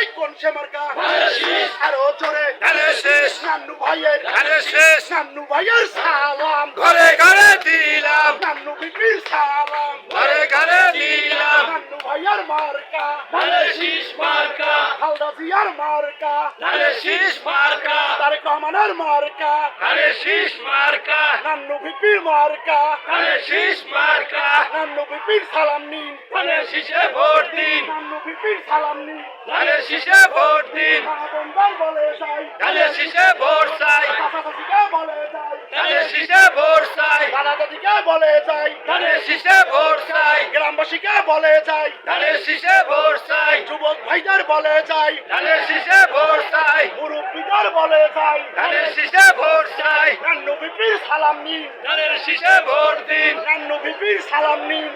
ভাই কোন সে মার্কা আরো জোরে নান্নু ভাইয়ের নান্নু ভাইয়ের সালাম ঘরে ঘরে দিলাম নান্নু বিপির সালাম ঘরে ঘরে দিলাম নান্নু ভাইয়ের মার্কা শীষ মার্কা খালদা জিয়ার মার্কা শীষ মার্কা তারেক রহমানের মার্কা শীষ মার্কা নান্নু বিপির মার্কা শীষ মার্কা নান্নু বিপির সালাম নিন শীষে ভোট দিন নান্নু বিপির সালাম নিন শীষে ভোট দিন বন্দার বলে যাই শীষে ভোট চাই চাচাচাচিকে বলে যাই শীষে ভোট চাই দাদা দাদিকে বলে যাই শীষে ভোট চাই গ্রামবাসীকে বলে যাই শীষে ভোট চাই যুবক ভাইদের বলে যাই শীষে ভোট চাই মুরব্বীদের বলে যাই শীষে ভোট চাই নান্নু বিপির সালাম নিন শীষে ভোট দিন নান্নু বিপির সালাম নিন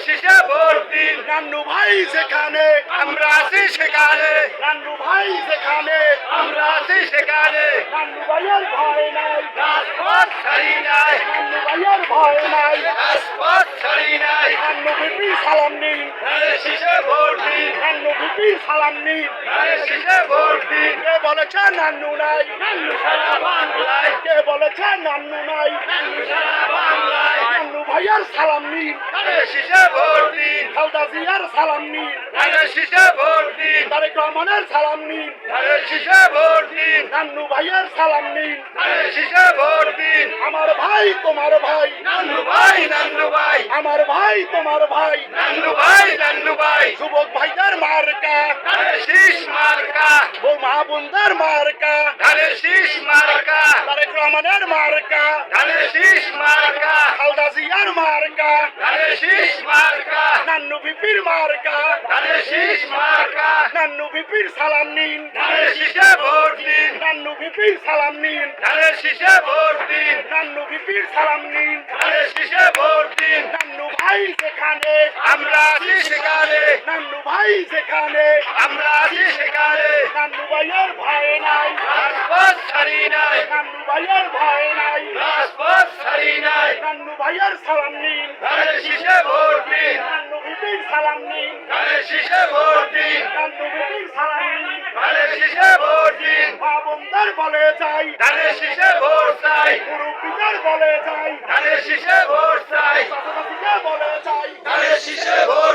শীষে ভোট দিন নান্নু ভাই যেখানে আমরা আছি সেখানে নান্নু ভাই যেখানে আমরা আছি সেখানে নান্নু ভাইয়ের ভয় নাই রাজপথ ছাড়ি নাই নান্নু ভাইয়ের ভয় নাই রাজপথ ছাড়ি নাই নান্নু বিপির সালাম নিন শীষে ভোট দিন নান্নু বিপির সালাম নিন শীষে ভোট দিন কে বলেছে নান্নু নাই সারা বাংলায় কে বলেছে নান্নু নাই সারা বাংলায় নান্নু ভাইয়ের সালাম নিন শীষে ভোট দিন খালদা জিয়ার সালাম নিন শীষে ভোট দিন তারেক রহমানের সালাম নিন শীষে ভোট দিন নান্নু ভাইয়ের সালাম নিন শীষে ভোট দিন আমার ভাই তোমার ভাই নান্নু ভাই নান্নু ভাই আমার ভাই তোমার ভাই নান্নু ভাই নান্নু ভাই যুবক ভাইদের মার্কা শীষ মার্কা ও মা বোনদের মার্কা শীষ মার্কা তারেক রহমানের মার্কা শীষ মার্কা খালদা জিয়ার মার্কা শীষ মার্কা নান্নু বিপির মার্কা শীষ মার্কা নান্নু বিপির সালাম নিন শীষে ভোট দিন নান্নু বিপির সালাম নিন শীষে ভোট দিন নান্নু বিপির সালাম নিন শীষে ভোট দিন নান্নু ভাই যেখানে আমরা আছি সেখানে নান্নু ভাই যেখানে আমরা আছি সেখানে নান্নু ভাইয়ের ভয় নাই রাজপথ ছাড়ি নাই নান্নু ভাইয়ের ভয় নাই রাজপথ ছাড়ি নাই নান্নু ভাইয়ের সালাম নিন শীষে ভোট দিন নান্নু বিপির সালাম নিন শীষে ভোট দিন নান্নু বিপির সালাম নিন শীষে ভোট দিন মা বোনদের বলে যাই শীষে ভোট চাই মুরব্বীদের বলে যাই শীষে ভোট চাই চাচাচাচিকে বলে যাই শীষে ভোট